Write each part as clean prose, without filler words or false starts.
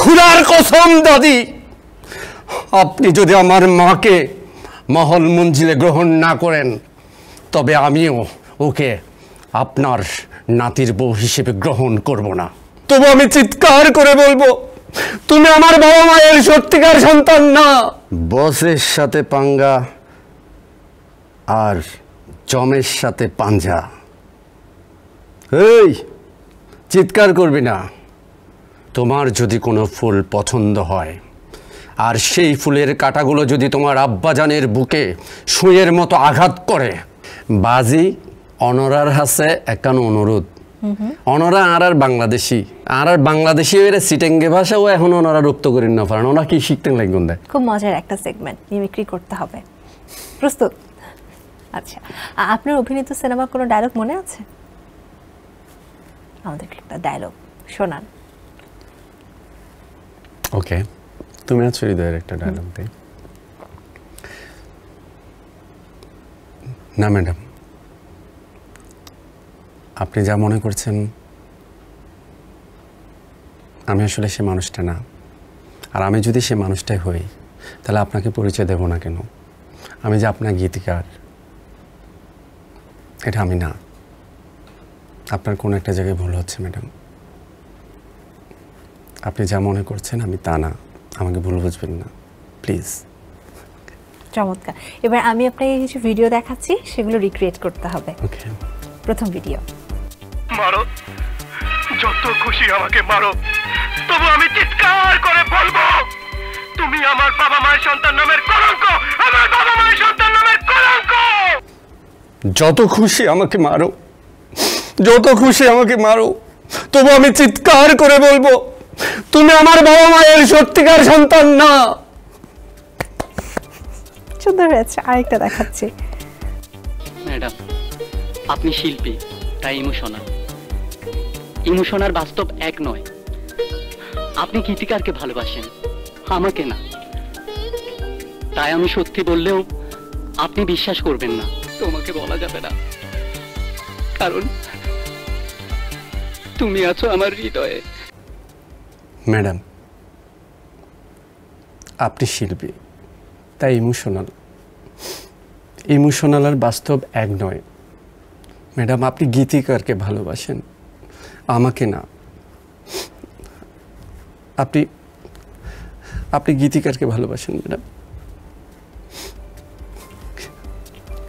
খুদার কসম দাদি, আপনি যদি আমার মাকে মহল মঞ্জিলে গ্রহণ না করেন তবে আমিও ওকে আপনার নাতির বউ হিসেবে গ্রহণ করব না। তবু আমি চিৎকার করে বলবো, তুমি আমার বাবা মায়ের সত্যিকার সন্তান না। বসের সাথে পাঙ্গা আর জমের সাথে পাঞ্জা। এই চিৎকার করবি না। তোমার যদি কোনো ফুল পছন্দ হয় আর সেই ফুলের কাঁটাগুলো যদি তোমার আব্বাজানের বুকে সুঁয়ের মতো আঘাত করে, বাজি অনরার হাসে একান অনুরোধ। অনরা আর বাংলাদেশি এর সিটেঙ্গে ভাষা ও এখন ওনারা রপ্ত করেন না পারেন। ওনা কি শিখতেন লাগবেন? খুব মজার একটা সেগমেন্ট, মিমিক্রি করতে হবে। প্রস্তুত? আচ্ছা, আপনার অভিনীত সিনেমার কোনো ডায়লগ মনে আছে? আমাদেরকে একটা ডায়লগ শোনান। ওকে, তুমি আছো হৃদয়ের একটা ডায়লগ দে। না ম্যাডাম, আপনি যা মনে করছেন আমি আসলে সে মানুষটা না। আর আমি যদি সে মানুষটাই হই তাহলে আপনাকে পরিচয় দেব না কেন? আমি যে আপনার গীতিকার এটা আমি না। আপনার কোনো একটা জায়গায় ভুল হচ্ছে ম্যাডাম। আপনি যা মনে করছেন আমি তা না, আমাকে ভুল বুঝবেন না প্লিজ। চমৎকার। এবার আমি আপনাকে কিছু ভিডিও দেখাচ্ছি, সেগুলো রিক্রিয়েট করতে হবে। ওকে, প্রথম ভিডিও। মারো, যত খুশি আমাকে মারো, তবু আমি চিৎকার করে বলবো, তুমি আমার বাবা মায়ের সন্তান নামের কলঙ্ক, আমার বাবা মায়ের সন্তান নামের কলঙ্ক। যত খুশি আমাকে মারো, যত খুশি আমাকে মারো, তবু আমি চিৎকার করে বলবো, তুমি আমার বাবা মায়ের সত্যিকার সন্তান না। সুন্দর হয়েছে। আরেকটা দেখাচ্ছি। ম্যাডাম, আপনি শিল্পী, তাই ইমোশনাল বাস্তব এক নয়। আপনি গীতিকারকে ভালোবাসেন, আমাকে না। তাই আমি সত্যি বললেও আপনি বিশ্বাস করবেন না। তোমাকে বলা যাবে না, কারণ তুমি আছো আমার হৃদয়ে। ম্যাডাম, আপনি শিল্পী, তাই ইমোশনাল আর বাস্তব এক নয়। ম্যাডাম, আপনি গীতিকারকে ভালোবাসেন, আমাকে না। আপনি গীতিকারকে ভালোবাসেন ম্যাডাম।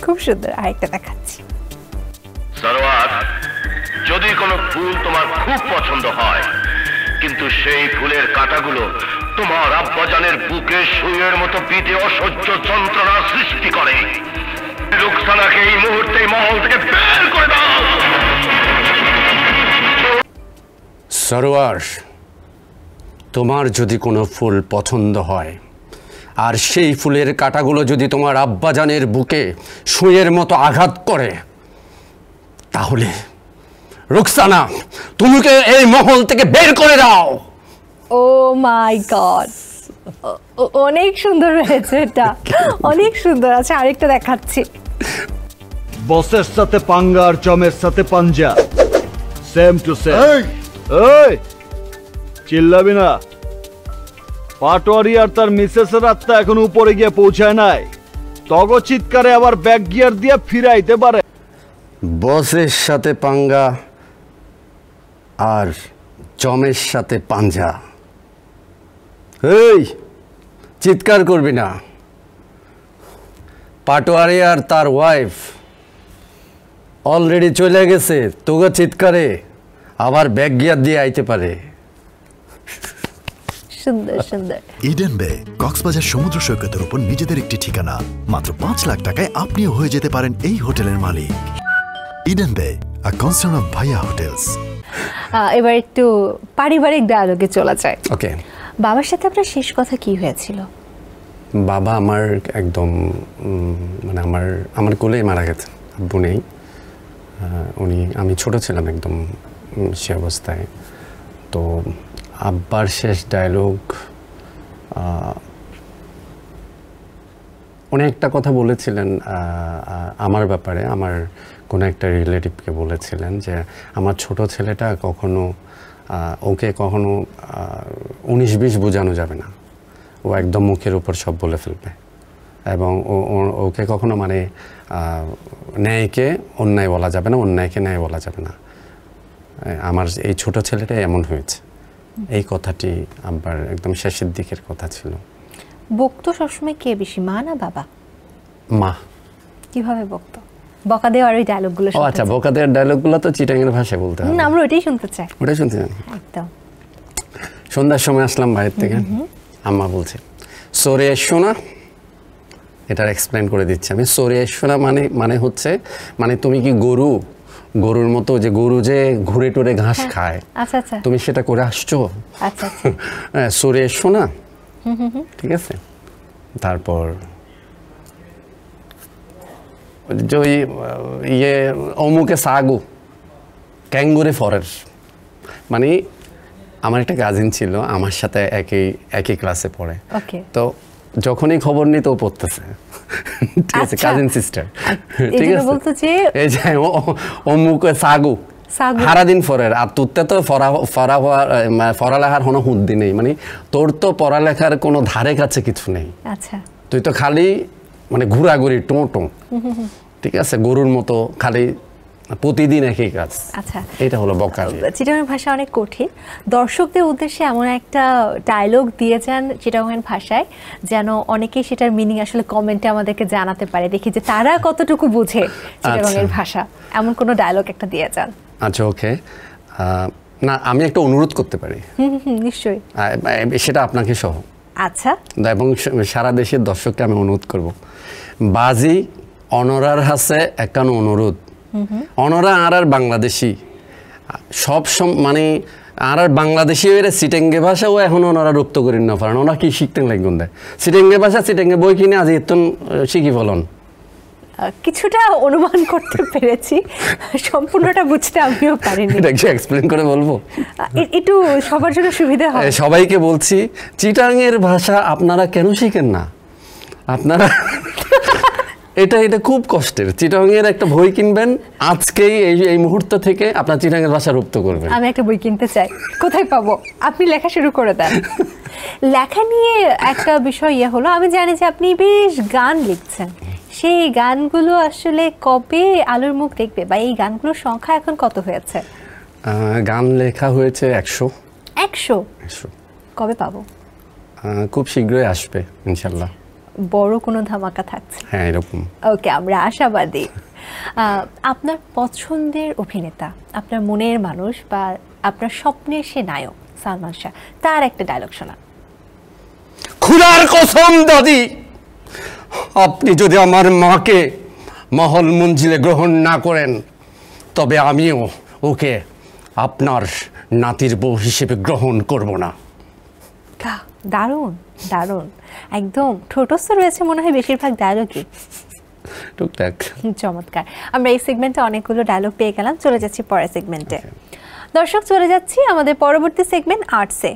খুব সুন্দর। আরেকটা দেখাচ্ছি। সরোয়ার, যদি কোনো ফুল তোমার খুব পছন্দ হয় কিন্তু সেই ফুলের কাঁটাগুলো তোমার আব্বাজানের বুকে সুইয়ের মতো পিঠে অসহ্য যন্ত্রণা সৃষ্টি করে, রুকসানাকে এই মুহূর্তে মহল থেকে বের করে দাও। সরোয়ার, তোমার যদি কোনো ফুল পছন্দ হয় আর সেই ফুলের কাঁটাগুলো যদি তোমার আব্বাজানের বুকে সুঁয়ের মতো আঘাত করে, তাহলে রুকসানা তুমিকে এই মহল থেকে বের করে দাও। ও মাই গড, অনেক সুন্দর হয়েছে এটা, অনেক সুন্দর। আচ্ছা, আরেকটা দেখাচ্ছি। বসের সাথে পাঙ্গা আর জমের সাথে পাঞ্জা, সেম টু সেম। এই চিল্লাবি না। পাটোয়ারি আর তার মিসেসের আত্মা এখন উপরে গিয়ে পৌঁছায় নাই। তগ চিৎকারে আবার ব্যাক গিয়ার দিয়ে ফিরাইতে পারে। বসের সাথে পাঙ্গা আর জমের সাথে পাঞ্জা। এই চিৎকার করবি না। পাটোয়ারি আর তার ওয়াইফ অলরেডি চলে গেছে, তোকে চিৎকারে আবার ব্যাক গিয়ার দিয়ে আইতে পারে। সুন্দর সুন্দর। ইডেন বে কক্সবাজার সমুদ্র সৈকতের উপর নিজেদের একটি ঠিকানা। মাত্র 5 লাখ টাকায় আপনিও হয়ে যেতে পারেন এই হোটেলের মালিক। ইডেন বে, আ কনসার্ন অফ ভাইয়া হোটেলস। এবার একটু পারিবারিক ডায়ালগে চলা যায়। ওকে। বাবার সাথে আপনার শেষ কথা কি হয়েছিল? বাবা আমার একদম মানে আমার কোলেই মারা গেছে। আব্বু নেই। আমি ছোট ছিলাম একদম সে অবস্থায়। তো আব্বার শেষ ডায়লগ অনেকটা কথা বলেছিলেন আমার ব্যাপারে। আমার কোনো একটা রিলেটিভকে বলেছিলেন যে আমার ছোট ছেলেটা কখনো ওকে কখনো 19-20 বোঝানো যাবে না, ও একদম মুখের উপর সব বলে ফেলবে। এবং ওকে কখনো মানে ন্যায়কে অন্যায় বলা যাবে না, অন্যায়কে ন্যায় বলা যাবে না। আমার এই ছোট ছেলেটাই এমন হয়েছে। এই কথাটি আবার একদম শেষের দিকের কথা ছিল। বকতো সবসময় কে বেশি, মা না বাবা? মা। কিভাবে বকতো? বকা দেওয়ার ওই ডায়লগগুলো? ও আচ্ছা, বকা দেওয়ার ডায়লগগুলো তো চিটাংয়ের ভাষায় বলতে হবে। আমরা ওইটাই শুনতে চাই। ওটাই শুনতে চাই। একদম। সন্ধ্যার সময় আসলাম বাইরের থেকে, আম্মা বলছে সরে এসো না। এটার এক্সপ্লেন করে দিচ্ছি আমি। সরে এসো না মানে হচ্ছে মানে তুমি কি গরুর মতো, যে গরু যে ঘুরে টুরে ঘাস খায়, আচ্ছা আচ্ছা, তুমি সেটা করে আসছো। আচ্ছা আচ্ছা। সরে এসো না, ঠিক আছে। তারপর যে ওই ইয়ে অমুকে সাগু ক্যাঙ্গুরে ফরের, মানে আমার একটা কাজিন ছিল আমার সাথে একই ক্লাসে পড়ে। ওকে। তো যখনই খবর নিত ও পড়তেছে, ঠিক আছে, কাজিন সিস্টার, ঠিক আছে। বলতো যে এই যে অমুকে সাগু সারাদিন ফরের, আর তোরতে তো পড়ালেখার কোনো হুদ্দি নেই, মানে তোর তো পড়ালেখার কোনো ধারে কাছে কিছু নেই। আচ্ছা। তুই তো খালি মানে ঘোরাঘুরি টো, ঠিক আছে, গরুর মতো খালি প্রতিদিন একই কাজ। আচ্ছা, এটা হলো বকালি। চিটাগাং ভাষা অনেক কঠিন। দর্শকদের উদ্দেশ্যে এমন একটা ডায়লগ দিয়েছেন চিটাগাং ভাষায় যেন অনেকেই সেটার মিনিং আসলে কমেন্টে আমাদেরকে জানাতে পারে, দেখি যে তারা কতটুকু বুঝে চিটাগাংয়ের ভাষা। এমন কোনো ডায়লগ একটা দিয়ে যান। আচ্ছা, ওকে। না, আমি একটা অনুরোধ করতে পারি। নিশ্চয়ই। সেটা আপনাকে সহ। আচ্ছা। এবং সারা দেশের দর্শককে আমি অনুরোধ করব, বাজি অনরার হাসে একান অনুরোধ, অনরা আর বাংলাদেশি সব মানে আর বাংলাদেশি এর সিটেঙ্গে ভাষা ও এখন ওনারা রপ্ত করেন না পারেন, ওনারা কি শিখতেন লাগবেন দেয় সিটেঙ্গে ভাষা, সিটেঙ্গে বই কিনে আজ এত শিখি ফলন। কিছুটা অনুমান করতে পেরেছি, সম্পূর্ণটা বুঝতে আমিও পারিনি। এটা কি এক্সপ্লেন করে বলবো? একটু সবার জন্য সুবিধা হয়। সবাইকে বলছি, চিটাংয়ের ভাষা আপনারা কেন শিখেন না? আপনারা এটা খুব কষ্টের। চিটাংয়ের একটা বই কিনবেন আজকেই, এই মুহূর্ত থেকে আপনার চিটাংয়ের ভাষা রপ্ত করবেন। আমি একটা বই কিনতে চাই, কোথায় পাবো? আপনি লেখা শুরু করে দেন। লেখা নিয়ে একটা বিষয় হলো, আমি জানি যে আপনি বেশ গান লিখছেন, সেই গানগুলো আসলে কবে আলোর মুখ দেখবে, বা এই গানগুলোর সংখ্যা এখন কত হয়েছে? গান লেখা হয়েছে 100। কবে পাবো? খুব শীঘ্রই আসবে ইনশাল্লাহ। বড় কোনো ধামাকা থাকছে? হ্যাঁ, এরকম। ওকে, আমরা আশাবাদী। আপনার পছন্দের অভিনেতা, আপনার মনের মানুষ, বা আপনার স্বপ্নের সে নায়ক সালমান শাহ, তার একটা ডায়লগ শোনা। খোদার কসম দাদি, আপনি যদি আমার মাকে মহল মঞ্জিলে গ্রহণ না করেন, তবে আমিও ওকে আপনার নাতির বউ হিসেবে গ্রহণ করব না। দারুণ দারুণ, একদম ঠোঁটস্থ রয়েছে মনে হয় বেশিরভাগ ডায়লগই। টুকটাক। চমৎকার। আমরা এই সেগমেন্টে অনেকগুলো ডায়লগ পেয়ে গেলাম, চলে যাচ্ছি পরের সেগমেন্টে। দর্শক, চলে যাচ্ছি আমাদের পরবর্তী সেগমেন্ট আর্টসে।